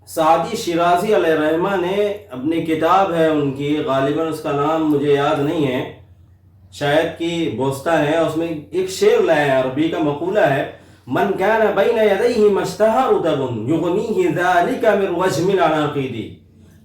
Saadi Shirazi علیہ رحمہ نے اپنی کتاب ہے ان کی، غالباً اس کا نام مجھے یاد نہیں ہے، شاید کی بوستا ہے، اس میں ایک شعر لایا ہے، عربی کا مقولہ ہے، من کان بین یدیہ مشتہى رطب یغنیہ ذلک من وجم العناقید۔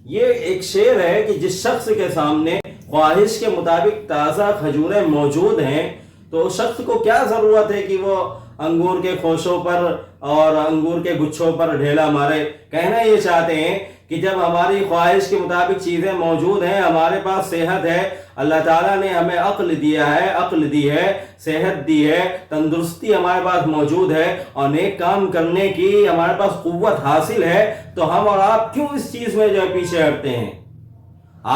یہ ایک شعر ہے کہ جس شخص کے سامنے خواہش کے مطابق تازہ کھجوریں موجود ہیں تو اس شخص کو کیا ضرورت ہے کہ وہ انگور کے خوشوں پر اور انگور کے گچھوں پر ڈھیلا مارے۔ کہنا یہ چاہتے ہیں کہ جب ہماری خواہش کے مطابق چیزیں موجود ہیں، ہمارے پاس صحت ہے، اللہ تعالیٰ نے ہمیں عقل دیا ہے، عقل دی ہے، صحت دی ہے، تندرستی ہمارے پاس موجود ہے اور نیک کام کرنے کی ہمارے پاس قوت حاصل ہے، تو ہم اور آپ کیوں اس چیز میں جو ہے پیچھے ہٹتے ہیں؟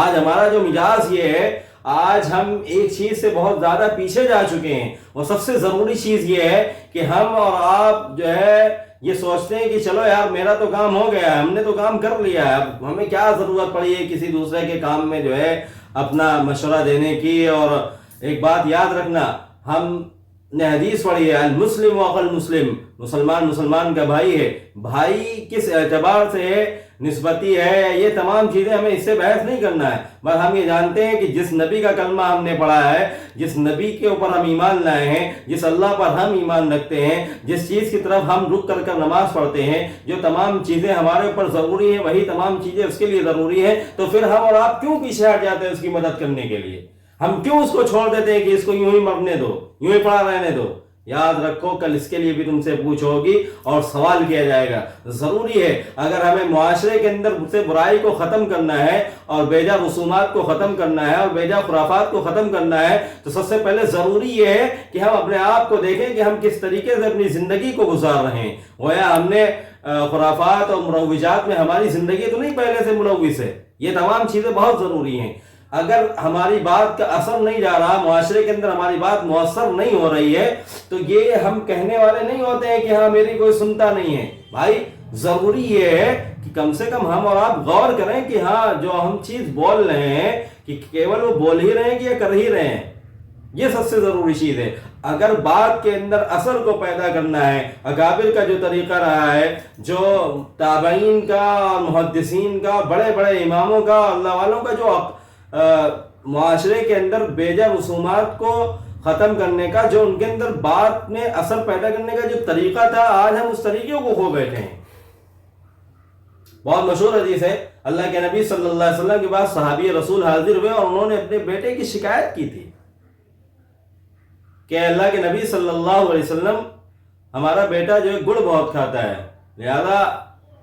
آج ہمارا جو مزاج یہ ہے، آج ہم ایک چیز سے بہت زیادہ پیچھے جا چکے ہیں، اور سب سے ضروری چیز یہ ہے کہ ہم اور آپ جو ہے یہ سوچتے ہیں کہ چلو یار میرا تو کام ہو گیا ہے، ہم نے تو کام کر لیا ہے، اب ہمیں کیا ضرورت پڑی ہے کسی دوسرے کے کام میں جو ہے اپنا مشورہ دینے کی۔ اور ایک بات یاد رکھنا، ہم نے حدیث پڑھی ہے، المسلم واخو المسلم، مسلمان کا بھائی ہے، بھائی کس اعتبار سے ہے، نسبتی ہے، یہ تمام چیزیں ہمیں اس سے بحث نہیں کرنا ہے، بس ہم یہ جانتے ہیں کہ جس نبی کا کلمہ ہم نے پڑھا ہے، جس نبی کے اوپر ہم ایمان لائے ہیں، جس اللہ پر ہم ایمان رکھتے ہیں، جس چیز کی طرف ہم رک کر نماز پڑھتے ہیں، جو تمام چیزیں ہمارے اوپر ضروری ہیں وہی تمام چیزیں اس کے لیے ضروری ہیں، تو پھر ہم اور آپ کیوں پیچھے ہٹ جاتے ہیں اس کی مدد کرنے کے لیے؟ ہم کیوں اس کو چھوڑ دیتے ہیں کہ اس کو یوں ہی مرنے دو، یوں ہی پڑا رہنے دو؟ یاد رکھو کل اس کے لیے بھی تم سے پوچھ ہوگی اور سوال کیا جائے گا۔ ضروری ہے اگر ہمیں معاشرے کے اندر سے برائی کو ختم کرنا ہے اور بیجا رسومات کو ختم کرنا ہے اور بیجا خرافات کو ختم کرنا ہے، تو سب سے پہلے ضروری یہ ہے کہ ہم اپنے آپ کو دیکھیں کہ ہم کس طریقے سے اپنی زندگی کو گزار رہے ہیں۔ گویا ہم نے خرافات اور مروجات میں ہماری زندگی تو نہیں پہلے سے ملوث ہے، یہ تمام چیزیں بہت ضروری ہیں۔ اگر ہماری بات کا اثر نہیں جا رہا، معاشرے کے اندر ہماری بات مؤثر نہیں ہو رہی ہے، تو یہ ہم کہنے والے نہیں ہوتے ہیں کہ ہاں میری کوئی سنتا نہیں ہے۔ بھائی ضروری یہ ہے کہ کم سے کم ہم اور آپ غور کریں کہ ہاں جو ہم چیز بول رہے ہیں کہ کیول وہ بول ہی رہے ہیں کہ یہ کر ہی رہے ہیں، یہ سب سے ضروری چیز ہے۔ اگر بات کے اندر اثر کو پیدا کرنا ہے، اکابر کا جو طریقہ رہا ہے، جو تابعین کا اور محدثین کا، بڑے بڑے اماموں کا، اللہ والوں کا جو معاشرے کے اندر بیجا رسومات کو ختم کرنے کا، جو ان کے اندر بات میں اثر پیدا کرنے کا جو طریقہ تھا، آج ہم اس طریقے کو کھو بیٹھے ہیں۔ بہت مشہور حدیث ہے، اللہ کے نبی صلی اللہ علیہ وسلم کے بعد صحابی رسول حاضر ہوئے اور انہوں نے اپنے بیٹے کی شکایت کی تھی کہ اللہ کے نبی صلی اللہ علیہ وسلم، ہمارا بیٹا جو ہے گڑ بہت کھاتا ہے، لہذا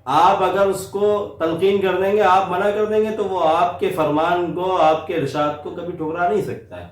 آپ اگر اس کو تلقین کر دیں گے، آپ منع کر دیں گے، تو وہ آپ کے فرمان کو، آپ کے ارشاد کو کبھی ٹھکرا نہیں سکتا ہے۔